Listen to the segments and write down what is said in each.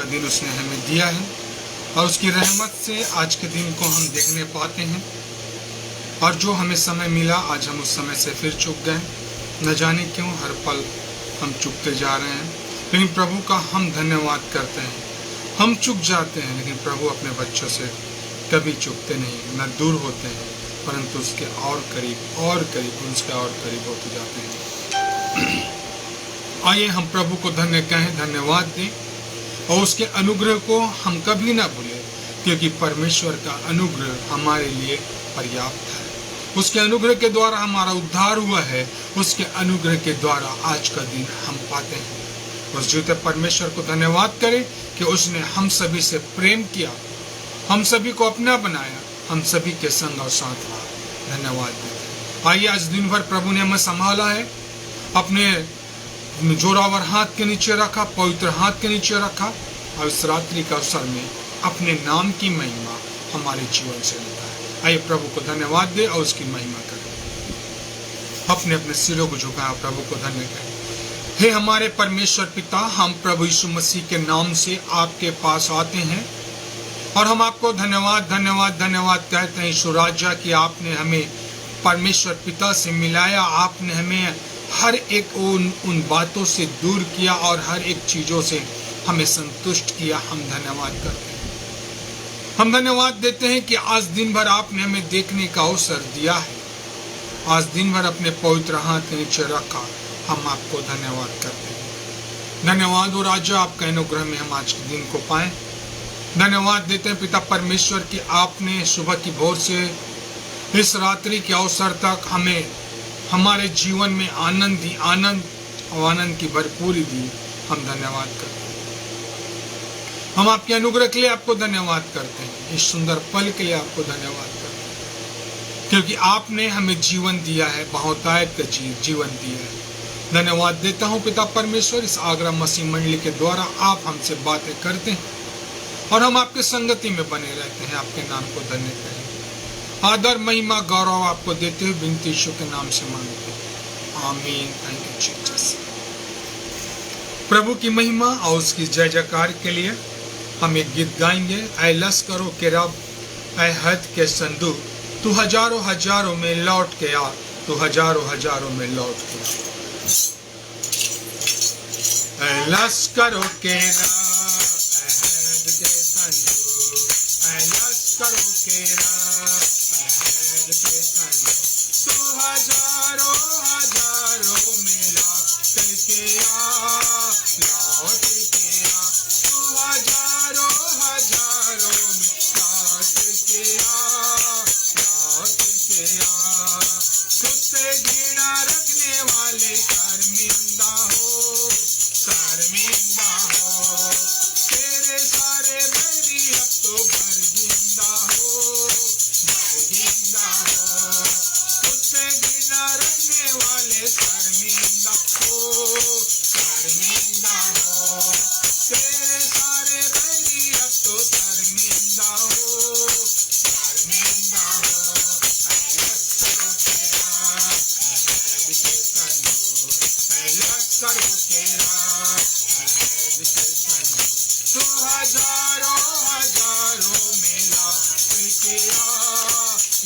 दिन उसने हमें दिया है और उसकी रहमत से आज के दिन को हम देखने पाते हैं। और जो हमें समय मिला आज हम उस समय से फिर चूक गए, न जाने क्यों हर पल हम चूकते जा रहे हैं। लेकिन प्रभु का हम धन्यवाद करते हैं। हम चूक जाते हैं लेकिन प्रभु अपने बच्चों से कभी चूकते नहीं, न दूर होते हैं, परंतु उसके और करीब उसके और करीब होते जाते हैं। आइए हम प्रभु को धन्यवाद दें और उसके अनुग्रह को हम कभी ना भूलें, क्योंकि परमेश्वर का अनुग्रह हमारे लिए पर्याप्त है। उसके अनुग्रह के द्वारा हमारा उद्धार हुआ है, उसके अनुग्रह के द्वारा आज का दिन हम पाते हैं। उस जीते परमेश्वर को धन्यवाद करें कि उसने हम सभी से प्रेम किया, हम सभी को अपना बनाया, हम सभी के संग और साथ रहा। धन्यवाद देते हैं। आइए आज दिन भर प्रभु ने हमें संभाला है, अपने जोरावर हाथ के नीचे रखा, पवित्र हाथ के नीचे रखा, और इस रात्रि के अवसर में अपने नाम की महिमा हमारे जीवन से लेता है। आइए प्रभु को धन्यवाद दे और उसकी महिमा करें। अपने अपने सिरों को झुकाएं, प्रभु को धन्य करें। हे हमारे परमेश्वर पिता, हम प्रभु यीशु मसीह के नाम से आपके पास आते हैं और हम आपको धन्यवाद कहते हैं ईश्वर राजा कि आपने हमें परमेश्वर पिता से मिलाया। आपने हमें हर एक उन बातों से दूर किया और हर एक चीजों से हमें संतुष्ट किया। हम धन्यवाद करते हैं। हम धन्यवाद देते हैं कि आज दिन भर आपने हमें देखने का अवसर दिया है। आज दिन भर अपने पवित्र हाथ के नीचे रखा। हम आपको धन्यवाद करते हैं। धन्यवाद हो राजा, आपका अनुग्रह में हम आज के दिन को पाएं। धन्यवाद देते हैं पिता परमेश्वर कि आपने सुबह की भोर से इस रात्रि के अवसर तक हमें हमारे जीवन में आनंद दी, आनंद की भरपूरी दी। हम धन्यवाद करते हैं। हम आपके अनुग्रह के लिए आपको धन्यवाद करते हैं। इस सुंदर पल के लिए आपको धन्यवाद करते हैं, क्योंकि आपने हमें जीवन दिया है, बहुतायत का जीवन दिया है। धन्यवाद देता हूँ पिता परमेश्वर, इस आगरा मसीह मंडली के द्वारा आप हमसे बातें करते हैं और हम आपके संगति में बने रहते हैं। आपके नाम को धन्य करें। आदर महिमा गौरव आपको देते हुए बिनती यीशु के नाम से मांगते हैं, आमीन। Thank you Jesus. प्रभु की महिमा और उसकी जय जयकार के लिए हम एक गीत गाएंगे। ऐ लश्करों के रब, ऐ हद के संदूक, तू हजारों हजारों में लौट के आ, तू हजारों हजारों में लौट के आ। ऐ लश्करों के रब, ऐ हद के संदूक, ऐ लश्करों के रब, ऐ हद के संदूक, तू हजारों हजारों में लौट के आ, लौट के आ, तू हजारों हजारों में लौट के आ, लौट के आ। तुझसे घृणा रखने वाले शर्मिंदा हो, शर्मिंदा हो। तेरे सारे बैरी अब तो बरगिंदा हो, बरगिंदा हो। तुझसे घृणा रखने वाले शर्मिंदा हो, शर्मिंदा हो। तेरे सारे बैरी अब तो शर्मिंदा हो, शर्मिंदा हो। ऐ लश्करों के रब, ऐ हद के संदूक, ऐ लश्करों के रब, ऐ हद के संदूक, तू हजारों हजारों में लौट के आ,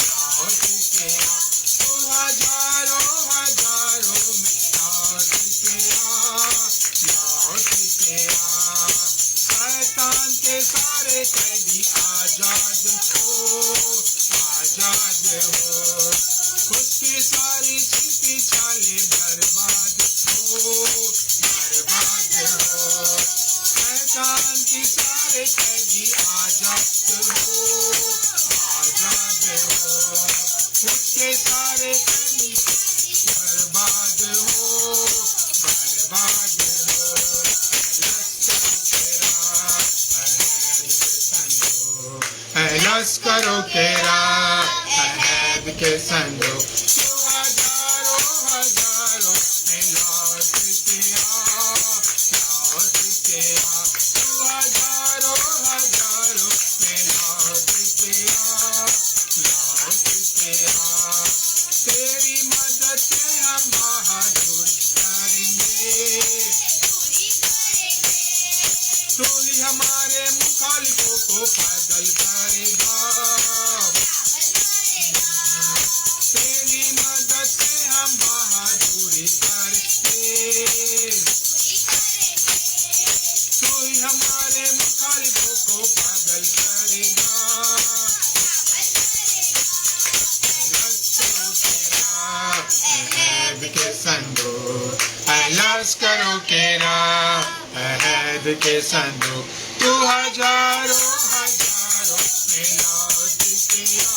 लौट के आ, तू हजारों हजारों में लौट के आ, लौट के आ। शैतान के सारे कैदी आजाद हो, आजाद हो। उसकी सारी छिपी चालें बर्बाद हो, बर्बाद हो। शैतान की सारे कैदी आजाद हो, आजाद हो। उसके सारे कैदी बर्बाद हो, बर्बाद हो। ऐ लश्करों के रब, ऐ हद के संदूक, तू हजारों हजारों में लौट के आ, लौट के आ। तू हजारों हजारों में लौट के आ, लौट के आ। तेरी मदद से हम बहादुर करेंगे, तू ही हमारे मुखालिफों को पागल करेगा, तेरी मदद से हम बहादुरी करेंगे, तू ही हमारे मुखालिफों को पागल करेगा, अहद के संदूक, लश्करों के राह, अहद के संदूक, तू हजारों हजारों में लौट के आ,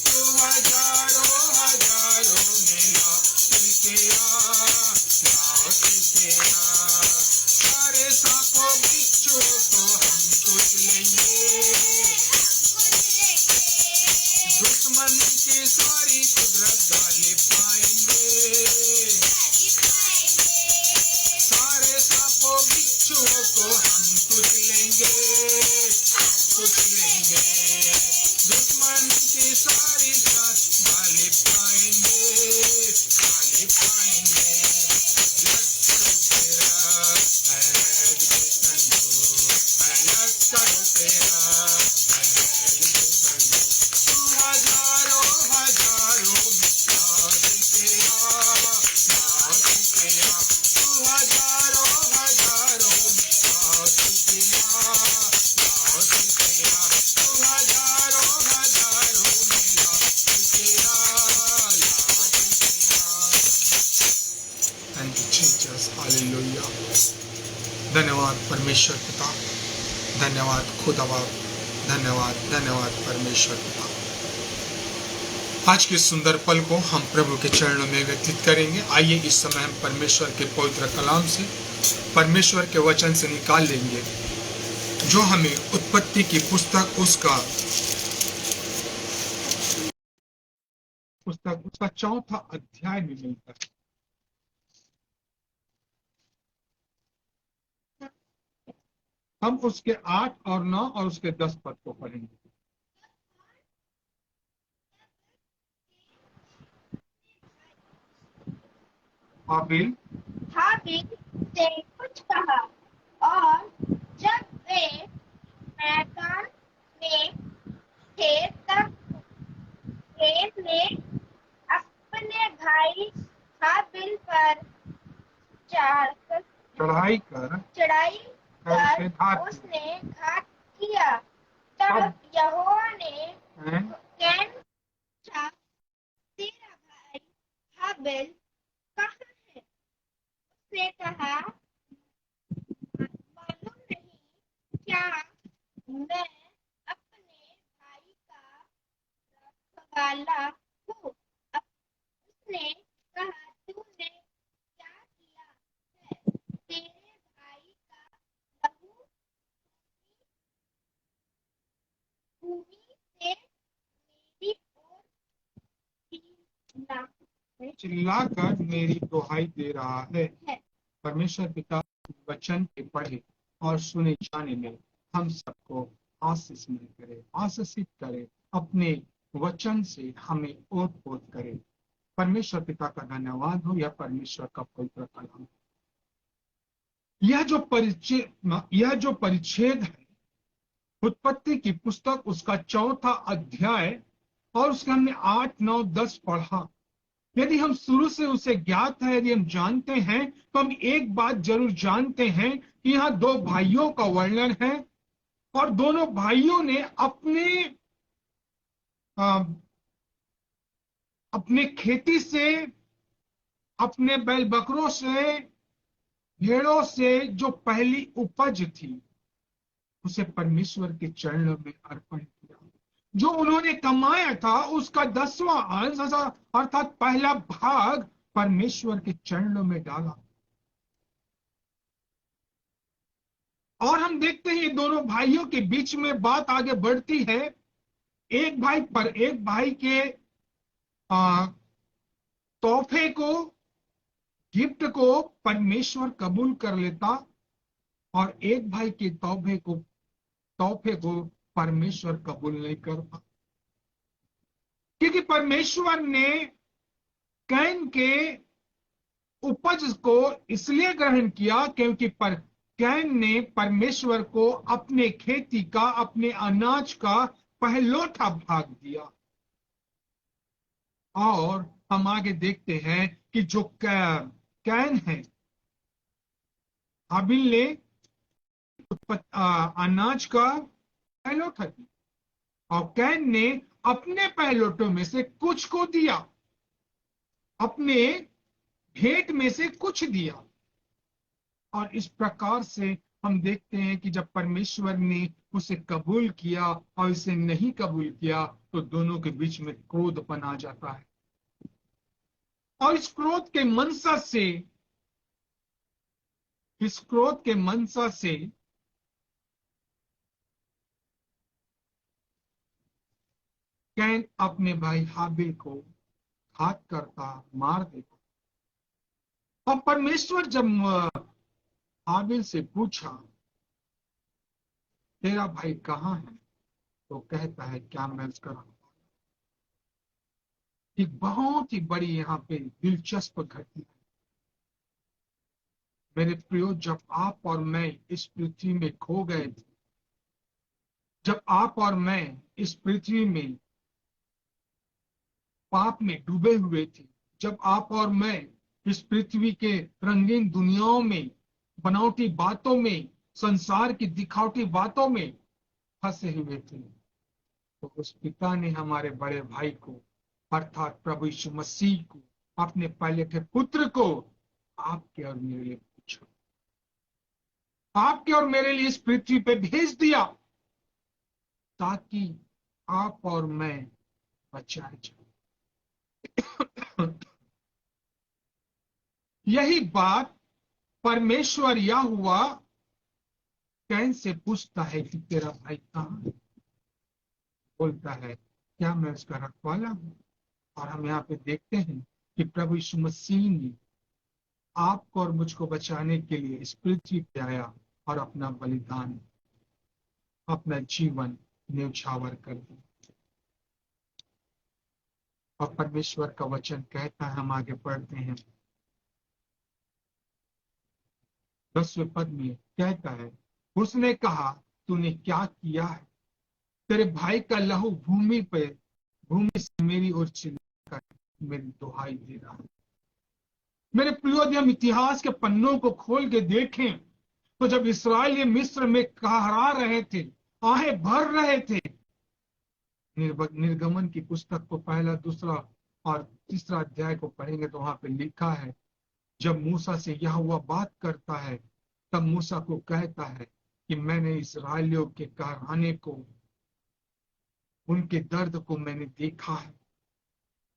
तू हजारों हजारों में लौट के आ, सारे सांपों बिच्छुओं को हम कुछ लेंगे, दुश्मन की सारी कुदरत गालिब पाएंगे, सारे सांपों बिच्छुओं को हम कुछ लेंगे, दुश्मन की सारी गालिब पाएंगे, गालिब पाएंगे। लश्करों तेरा, अहद के संदूक, लश्करों तेरा, अहद के संदूक, तू हजारों हजारों में लौट के आ, तू हजारों हजारों में लौट के आ, तू हजारों हजारों में लौट के आ। Thank you Jesus, hallelujah. धन्यवाद परमेश्वर पिता, धन्यवाद खुदा बाप, धन्यवाद धन्यवाद परमेश्वर पिता। आज के सुंदर पल को हम प्रभु के चरणों में व्यतीत करेंगे। आइए इस समय हम परमेश्वर के पवित्र कलाम से, परमेश्वर के वचन से निकाल लेंगे जो हमें उत्पत्ति की पुस्तक उसका चौथा अध्याय में मिलता है। हम उसके 8 और 9 और उसके 10 पद को पढ़ेंगे। हाबिल से कुछ कहा, और जब वे मैदान में थे तब कैन ने अपने भाई हाबिल पर चढ़ाई कर उसने घात किया। तब यहोवा ने कैन पूछा, तेरा भाई हाबिल कहाँ है? उसने कहा, मालूम नहीं क्या मैं अपने भाई का रखवाला हूँ। उसने कहा, तूने क्या किया है? तेरे भाई का लहू भूमि से मेरी ओर चिल्लाकर मेरी दुहाई दे रहा है। परमेश्वर पिता वचन के पढ़े और सुने जाने में हम सबको आशीषित करे, आशीषित करे, अपने वचन से हमें ओत-पोत करे। परमेश्वर पिता का धन्यवाद हो। यह परमेश्वर का पवित्र कलाम। यह जो परिच्छेद है उत्पत्ति की पुस्तक, उसका चौथा अध्याय, और उसका हमने 8, 9, 10 पढ़ा। यदि हम शुरू से उसे ज्ञात है, यदि हम जानते हैं, तो हम एक बात जरूर जानते हैं कि यहाँ 2 भाइयों का वर्णन है और दोनों भाइयों ने अपने खेती से, अपने बैल बकरों से, भेड़ों से जो पहली उपज थी उसे परमेश्वर के चरणों में अर्पण किया। जो उन्होंने कमाया था उसका 10वां अंश अर्थात पहला भाग परमेश्वर के चरणों में डाला। और हम देखते हैं ये दोनों भाइयों के बीच में बात आगे बढ़ती है। एक भाई के तोहफे को, गिफ्ट को परमेश्वर कबूल कर लेता और एक भाई के तोहफे को परमेश्वर कबूल नहीं करता, क्योंकि परमेश्वर ने कैन के उपज को इसलिए ग्रहण किया क्योंकि कैन ने परमेश्वर को अपने खेती का, अपने अनाज का पहलौठा भाग दिया। और हम आगे देखते हैं कि जो कैन है, हाबिल ने अनाज का पहलौठा दिया और कैन ने अपने पहलौठों में से कुछ को दिया, अपने भेंट में से कुछ दिया। और इस प्रकार से हम देखते हैं कि जब परमेश्वर ने उसे कबूल किया और इसे नहीं कबूल किया तो दोनों के बीच में क्रोधपन आ जाता है। और इस क्रोध के मनसा से कैन अपने भाई हाबिल को घात करता, मार देता। और परमेश्वर जब हाबिल से पूछा तेरा भाई कहाँ है, तो कहता है क्या मैं उसका। एक बहुत ही बड़ी यहाँ पे दिलचस्प घटना है मेरे प्रियो। जब आप और मैं इस पृथ्वी में खो गए थे, जब आप और मैं इस पृथ्वी में पाप में डूबे हुए थे, जब आप और मैं इस पृथ्वी के रंगीन दुनियाओं में, बनावटी बातों में, संसार की दिखावटी बातों में फंसे हुए थे, तो उस पिता ने हमारे बड़े भाई को, अर्थात प्रभु यीशु मसीह को, अपने पहले के पुत्र को आपके और मेरे लिए पूछा, आपके और मेरे लिए इस पृथ्वी पे भेज दिया ताकि आप और मैं बचाए जाए। यही बात परमेश्वर या हुआ कैन से पूछता है कि तेरा भाई कहाँ है। बोलता है क्या मैं उसका रखवाला हूं। और हम यहाँ पे देखते हैं कि प्रभु यीशु मसीह ने आपको और मुझको बचाने के लिए इस पृथ्वी पे आया और अपना बलिदान, अपना जीवन न्यौछावर कर दिया। और परमेश्वर का वचन कहता है, हम आगे पढ़ते हैं 10वें पद में कहता है, उसने कहा तूने क्या किया है, तेरे भाई का लहू भूमि से मेरी ओर चिल्लाकर मेरी दुहाई दे रहा है। मेरे प्रियो, यदि हम इतिहास के पन्नों को खोल के देखें तो जब इसराइली मिस्र में कहरा रहे थे, आहें भर रहे थे, निर्गमन की पुस्तक को पहला, दूसरा और तीसरा अध्याय को पढ़ेंगे तो वहां पे लिखा है, जब मूसा से यह हुआ बात करता है तब मूसा को कहता है कि मैंने इसराइलियों के कहराने को, उनके दर्द को मैंने देखा है।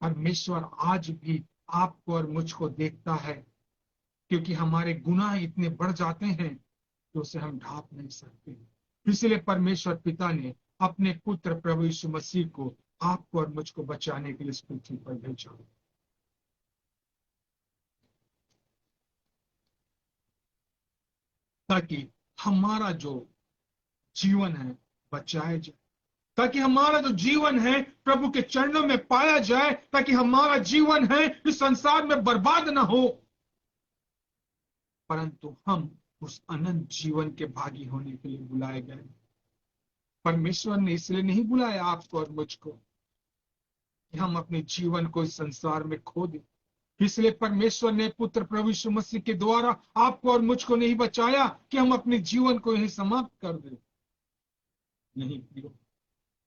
परमेश्वर आज भी आपको और मुझको देखता है, क्योंकि हमारे गुनाह इतने बढ़ जाते हैं कि उसे हम ढांप नहीं सकते। इसलिए परमेश्वर पिता ने अपने पुत्र प्रभु यीशु मसीह को आपको और मुझको बचाने के लिए इस पृथ्वी पर भेजा, ताकि हमारा जो जीवन है बचाया जाए, ताकि हमारा जो जीवन है प्रभु के चरणों में पाया जाए, ताकि हमारा जीवन है इस संसार में बर्बाद ना हो, परंतु हम उस अनंत जीवन के भागी होने के लिए बुलाए गए। परमेश्वर ने इसलिए नहीं बुलाया आपको और मुझको कि हम अपने जीवन को इस संसार में खो दें। इसलिए परमेश्वर ने पुत्र प्रभु यीशु मसीह के द्वारा आपको और मुझको नहीं बचाया कि हम अपने जीवन को यही समाप्त कर दें। नहीं,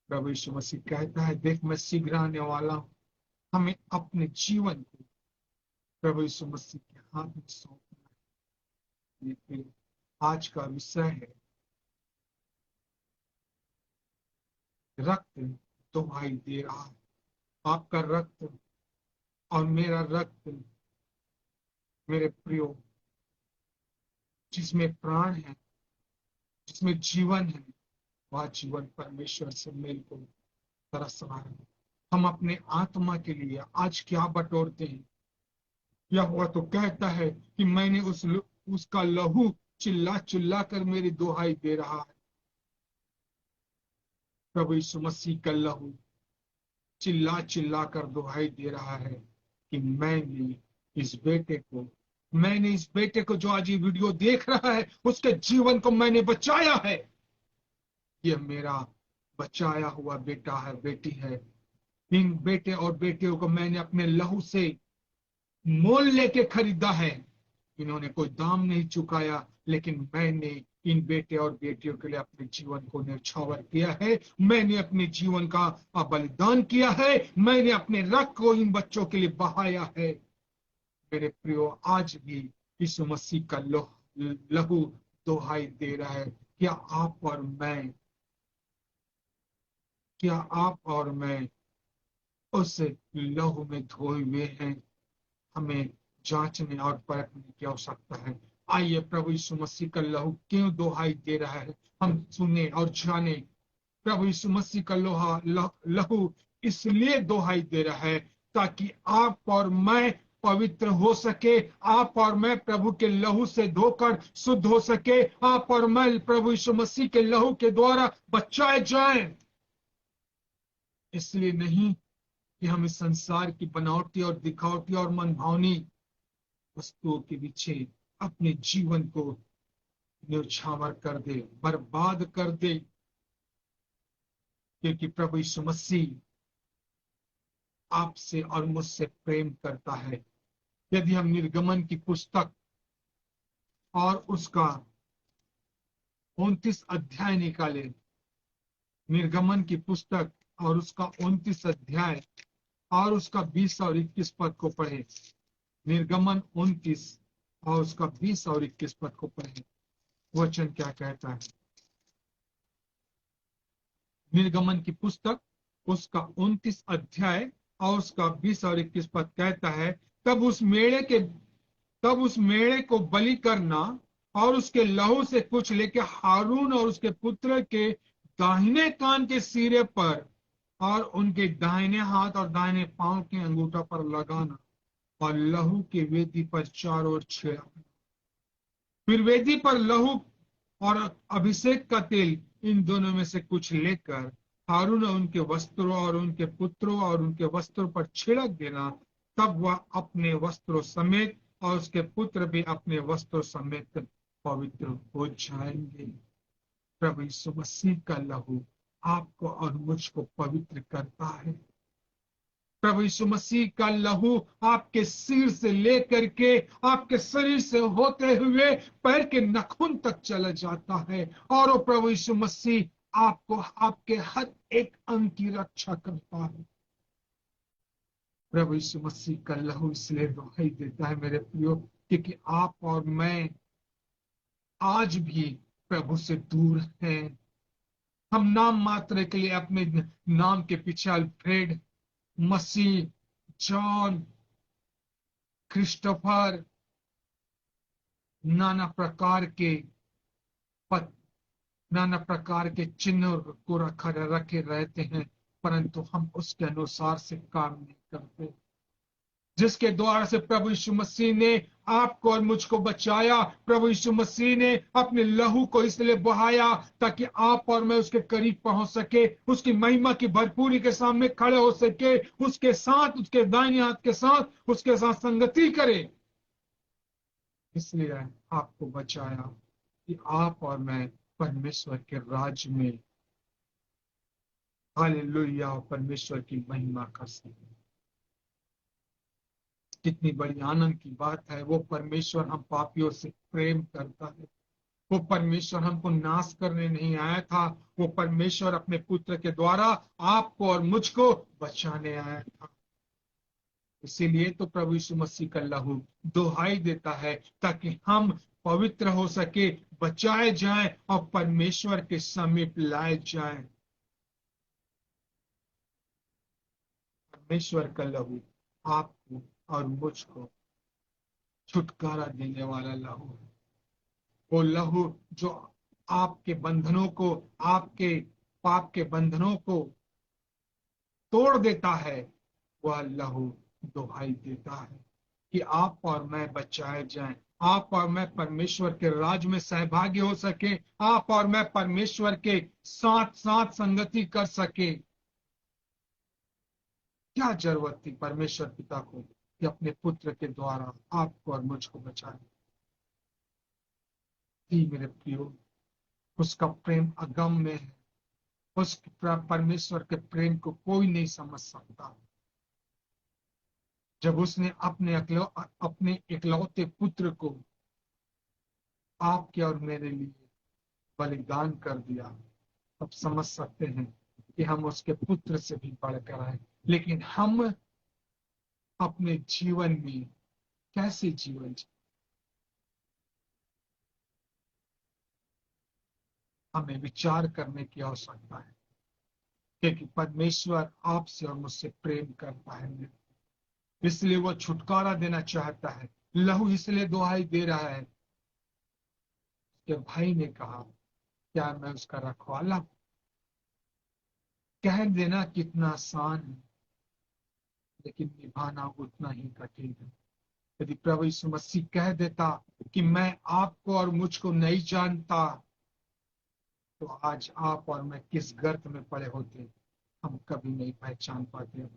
प्रभु यीशु मसीह कहता है, देख मैं शीघ्र आने वाला हूं। हमें अपने जीवन को प्रभु यीशु मसीह के हाथ में सौंपना है। आज का विषय है रक्त दुहाई दे रहा है। आपका रक्त और मेरा रक्त, मेरे प्रियो, जिसमें प्राण है, जिसमें जीवन है, वह जीवन परमेश्वर से मेल को तरस रहा है। हम अपने आत्मा के लिए आज क्या बटोरते हैं। यह हुआ तो कहता है कि मैंने उसका लहू चिल्ला चिल्ला कर मेरी दुहाई दे रहा है। प्रभु यीशु मसीह का लहू चिल्ला चिल्ला कर दुहाई दे रहा है कि मैंने इस बेटे को मैंने इस बेटे को जो आज ये वीडियो देख रहा है उसके जीवन को मैंने बचाया है। ये मेरा बचाया हुआ बेटा है, बेटी है। इन बेटे और बेटियों को मैंने अपने लहू से मोल लेके खरीदा है। इन्होंने कोई दाम नहीं चुकाया, लेकिन मैंने इन बेटे और बेटियों के लिए अपने जीवन को न्यौछावर किया है। मैंने अपने जीवन का बलिदान किया है। मैंने अपने रक्त को इन बच्चों के लिए बहाया है। मेरे प्रियो, आज भी यीशु मसीह का लहू दुहाई दे रहा है। क्या आप और मैं उस लहू में धोए हुए हैं? हमें जांचने और परखने की आवश्यकता है। आइए, प्रभु यीशु मसीह का लहू क्यों दुहाई दे रहा है, हम सुने और जाने। प्रभु यीशु मसीह का लहू इसलिए दुहाई दे रहा है ताकि आप और मैं पवित्र हो सके। आप और मैं प्रभु के लहू से धोकर शुद्ध हो सके। आप और मैं प्रभु यीशु मसीह के लहू के द्वारा बचाए जाएं। इसलिए नहीं कि हम इस संसार की बनावटी और दिखावटी और मनभावनी वस्तुओं के पीछे अपने जीवन को न्यौछावर कर दे, बर्बाद कर दे, क्योंकि प्रभु यीशु मसीह आपसे और मुझसे प्रेम करता है। यदि हम निर्गमन की पुस्तक और उसका 29 अध्याय निकाले, निर्गमन की पुस्तक और उसका 29 अध्याय और उसका 20 और 21 पद को पढ़े। निर्गमन 29 और उसका 20 और 21 पद को पढ़े। वचन क्या कहता है? निर्गमन की पुस्तक उसका 29 अध्याय और उसका 20 और 21 पद कहता है, तब उस मेढ़े को बलि करना और उसके लहू से कुछ लेके हारून और उसके पुत्र के दाहिने कान के सिरे पर और उनके दाहिने हाथ और दाहिने पांव के अंगूठा पर लगाना और लहू के वेदी पर चारों ओर छिड़कना। फिर वेदी पर लहू और अभिषेक का तेल, इन दोनों में से कुछ लेकर हारून और उनके वस्त्रों और उनके पुत्रों और उनके वस्त्रों पर छिड़क देना। तब वह अपने वस्त्रों समेत और उसके पुत्र भी अपने वस्त्रों समेत पवित्र हो जाएंगे। प्रभु यीशु मसीह का लहू आपको और मुझको पवित्र करता है। प्रभु यीशु मसीह का लहू आपके सिर से लेकर के आपके शरीर से होते हुए पैर के नखून तक चला जाता है, और वो प्रभु यीशु मसीह आपको आपके हर एक अंग की रक्षा करता है। प्रभु यीशु मसीह का लहू इसलिए दुहाई देता है मेरे प्रियो, क्योंकि आप और मैं आज भी प्रभु से दूर हैं। हम नाम मात्र के लिए अपने नाम के पीछे अल्फ्रेड, मसीह, जॉन, क्रिस्टोफर, नाना प्रकार के पद, नाना प्रकार के चिन्ह को रखे रहते हैं, परंतु हम उसके अनुसार से काम नहीं करते। जिसके द्वारा से प्रभु यीशु मसीह ने आपको और मुझको बचाया। प्रभु यीशु मसीह ने अपने लहू को इसलिए बहाया ताकि आप और मैं उसके करीब पहुंच सके, उसकी महिमा की भरपूरी के सामने खड़े हो सके, उसके साथ, उसके दाहिने हाथ के साथ उसके साथ संगति करे। इसलिए आपको बचाया कि आप और मैं परमेश्वर के राज्य में हालेलुया परमेश्वर की महिमा कर सके। कितनी बड़ी आनंद की बात है। वो परमेश्वर हम पापियों से प्रेम करता है। वो परमेश्वर हमको नाश करने नहीं आया था। वो परमेश्वर अपने पुत्र के द्वारा आपको और मुझको बचाने आया था। इसीलिए तो प्रभु यीशु मसीह का लहू दुहाई देता है ताकि हम पवित्र हो सके, बचाए जाएं और परमेश्वर के समीप लाए जाएं। परमेश्वर का लहू आपको और मुझको छुटकारा देने वाला लहू है। वो लहू जो आपके बंधनों को, आपके पाप के बंधनों को तोड़ देता है, वह लहू दुहाई देता है कि आप और मैं बचाए जाएं, आप और मैं परमेश्वर के राज में सहभागी हो सके, आप और मैं परमेश्वर के साथ साथ संगति कर सके। क्या जरूरत थी परमेश्वर पिता को कि अपने पुत्र के द्वारा आपको और मुझको बचाए। ही मेरे प्रियो, उसका प्रेम अगम्य है। उस परमेश्वर के प्रेम को कोई नहीं समझ सकता। जब उसने अपने इकलौते पुत्र को आपके और मेरे लिए बलिदान कर दिया, अब समझ सकते हैं कि हम उसके पुत्र से भी बढ़कर आए। लेकिन हम अपने जीवन में कैसे जीवन जी, हमें विचार करने की आवश्यकता है, क्योंकि परमेश्वर आपसे और मुझसे प्रेम करता है, इसलिए वो छुटकारा देना चाहता है। लहू इसलिए दुहाई दे रहा है कि भाई ने कहा, क्या मैं उसका रखवाला हूं? कह देना कितना आसान है, लेकिन निभाना उतना ही कठिन है। यदि प्रभु यीशु मसीह कह देता कि मैं आपको और मुझको नहीं जानता, तो आज आप और मैं किस गर्त में पड़े होते, हम कभी नहीं पहचान पाते।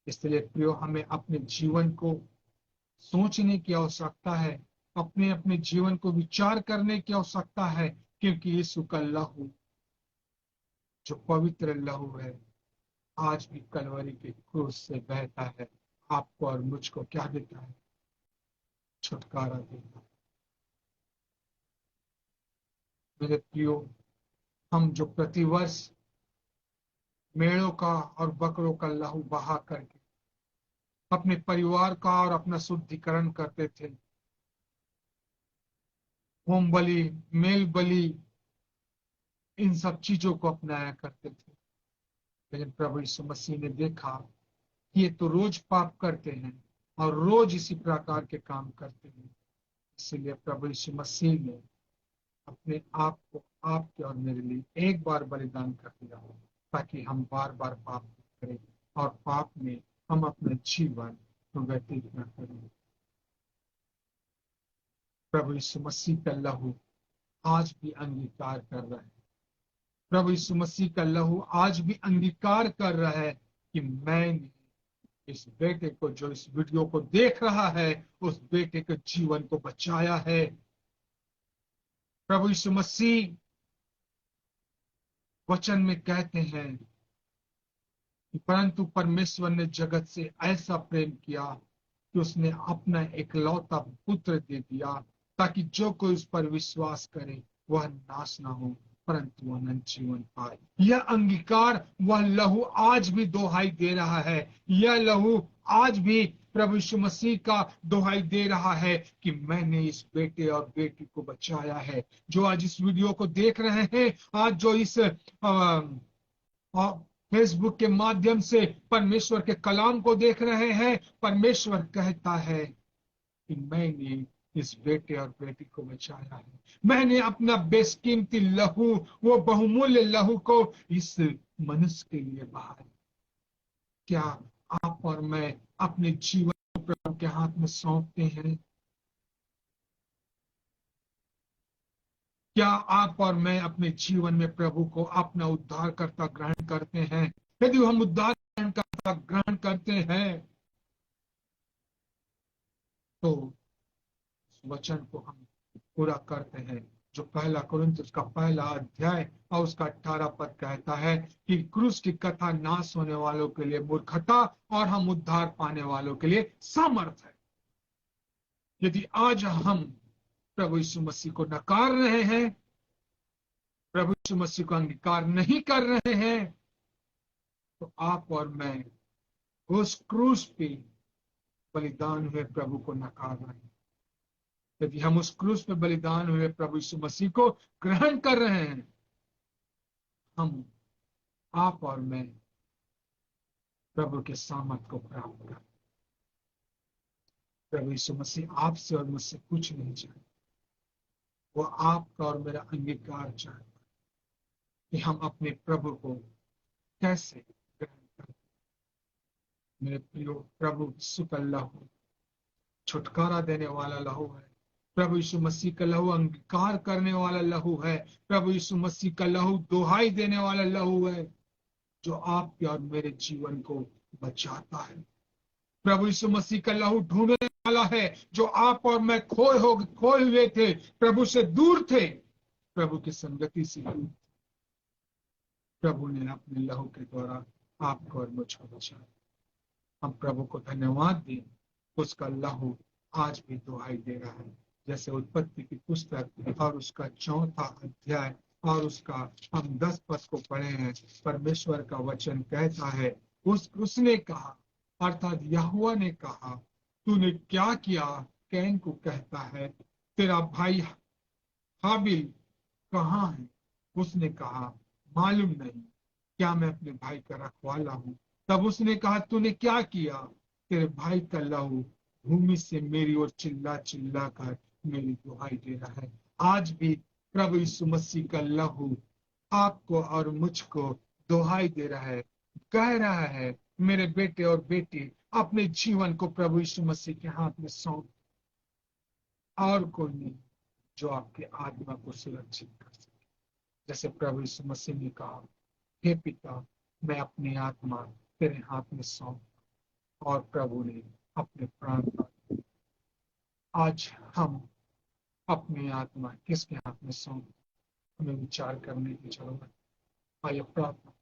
इसलिए प्रियो, हमें अपने जीवन को सोचने की आवश्यकता है, अपने अपने जीवन को विचार करने की आवश्यकता है, क्योंकि यीशु का लहू, जो पवित्र लहू है, आज भी कलवरी के क्रूस से बहता है। आपको और मुझको क्या देता है? छुटकारा देता है। मेरे प्रियो, हम जो प्रतिवर्ष मेढ़ों का और बकरों का लहू बहा करके अपने परिवार का और अपना शुद्धिकरण करते थे, होम बलि, मेल बलि, इन सब चीजों को अपनाया करते थे। लेकिन प्रभु यीशु मसीह ने देखा कि ये तो रोज पाप करते हैं और रोज इसी प्रकार के काम करते हैं। इसलिए प्रभु यीशु मसीह ने अपने आप को आपके और मेरे लिए एक बार बलिदान कर दिया, ताकि हम बार बार पाप न करें और पाप में हम अपना जीवन व्यतीत न करें। प्रभु यीशु मसीह का लहू आज भी अंगीकार कर रहा है। प्रभु यीशु मसीह का लहू आज भी अंगीकार कर रहा है कि मैंने इस बेटे को, जो इस वीडियो को देख रहा है, उस बेटे के जीवन को बचाया है। प्रभु यीशु मसीह वचन में कहते हैं कि परंतु परमेश्वर ने जगत से ऐसा प्रेम किया कि उसने अपना इकलौता पुत्र दे दिया, ताकि जो कोई उस पर विश्वास करे वह नाश ना हो, परंतु अनंत जीवन पाए। यह अंगीकार वह लहू आज भी दोहाई दे रहा है। यह लहू आज भी प्रभु यीशु मसीह का दोहाई दे रहा है कि मैंने इस बेटे और बेटी को बचाया है। जो आज इस वीडियो को देख रहे हैं, आज जो इस फेसबुक के माध्यम से परमेश्वर के कलाम को देख रहे हैं, परमेश्वर कहता है कि मैंने इस बेटे और बेटी को बचाया है। मैंने अपना बेशकीमती लहू, वो बहुमूल्य लहू को इस मनुष्य के लिए बहाया। क्या आप और मैं अपने जीवन को प्रभु के हाथ में सौंपते हैं? क्या आप और मैं अपने जीवन में प्रभु को अपना उद्धारकर्ता ग्रहण करते हैं? यदि हम उद्धारकर्ता ग्रहण करते हैं, तो उस वचन को हम पूरा करते हैं, जो पहला कुरिन्थियों उसका पहला अध्याय और उसका 18 पद कहता है कि क्रूस की कथा नाश होने वालों के लिए मूर्खता और हम उद्धार पाने वालों के लिए सामर्थ है। यदि आज हम प्रभु यीशु मसीह को नकार रहे हैं, प्रभु यीशु मसीह को अंगीकार नहीं कर रहे हैं, तो आप और मैं उस क्रूस पे बलिदान हुए प्रभु को नकार रहे हैं। यदि हम उस क्रूस पे बलिदान हुए प्रभु यीशु मसीह को ग्रहण कर रहे हैं, हम, आप और मैं प्रभु के सामर्थ को प्राप्त कर। प्रभु यीशु मसीह आपसे और मुझसे कुछ नहीं चाहता, वो आपका और मेरा अंगीकार चाहता कि हम अपने प्रभु को कैसे ग्रहण करें। मेरे प्रियो, प्रभु यीशु का लहू छुटकारा देने वाला लहू है। प्रभु यीशु मसीह का लहू अंगीकार करने वाला लहू है। प्रभु यीशु मसीह का लहू दोहाई देने वाला लहू है, जो आपके और मेरे जीवन को बचाता है। प्रभु यीशु मसीह का लहू ढूंढने वाला है। जो आप और मैं खोए हुए थे, प्रभु से दूर थे, प्रभु की संगति से दूर, प्रभु ने अपने लहू के द्वारा आपको और मुझको बचाया। हम प्रभु को धन्यवाद दें। उसका लहू आज भी दुहाई दे रहा है। जैसे उत्पत्ति की पुस्तक और उसका 4वां अध्याय और उसका हम 10 पद को पढ़े हैं। परमेश्वर का वचन कहता है, उसने कहा, अर्थात यहोवा ने कहा, तूने क्या किया? कैन को कहता है, तेरा भाई हाबिल कहाँ है? उसने कहा, मालूम नहीं, क्या मैं अपने भाई का रखवाला हूँ? तब उसने कहा, तूने क्या किया? तेरे भाई का लहू भूमि से मेरी ओर चिल्ला चिल्ला कर मेरी दुहाई दे रहा है। आज भी प्रभु यीशु मसीह का लहू आपको और मुझको दुहाई दे रहा है, कह रहा है, मेरे बेटे और बेटी, अपने जीवन को प्रभु यीशु मसीह के हाथ में सौंप। और कोई नहीं जो आपके आत्मा को सुरक्षित कर सके। जैसे प्रभु यीशु मसीह ने कहा, हे पिता, मैं अपनी आत्मा तेरे हाथ में सौंप, और प्रभु ने अपने प्राण दिए। आज हम अपनी आत्मा किसके हाथ में सौंप? हमें विचार करने की जरूरत। आइए प्रार्थना।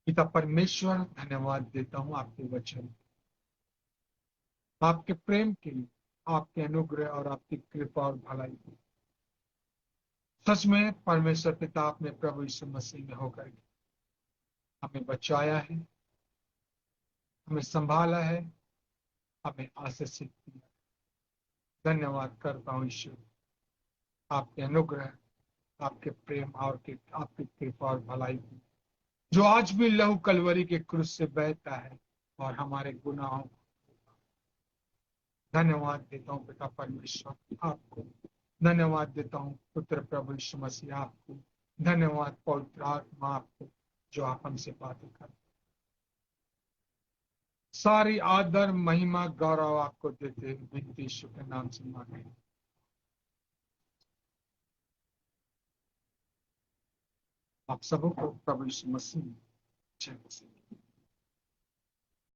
पिता परमेश्वर, धन्यवाद देता हूँ आपके वचन, आपके प्रेम के लिए, आपके अनुग्रह और आपकी कृपा और भलाई के लिए। सच में परमेश्वर पिता, आपने प्रभु यीशु मसीह में होकर हमें बचाया है, हमें संभाला है, हमें आशीषित किया। धन्यवाद करता हूँ ईश्वर, आपके अनुग्रह, आपके प्रेम और आपकी कृपा और भलाई की, जो आज भी लहू कलवरी के क्रूस से बहता है और हमारे गुनाहों को। धन्यवाद देता हूँ पिता परमेश्वर आपको, धन्यवाद देता हूँ पुत्र प्रभु यीशु मसीह आपको, धन्यवाद पवित्र आत्मा आपको, जो आप हमसे बातें करते। सारी आदर महिमा गौरव आपको देते हैं, विनती यीशु के नाम से मांगे। आप सबों को प्रभु यीशु मसीह में जय मसीह।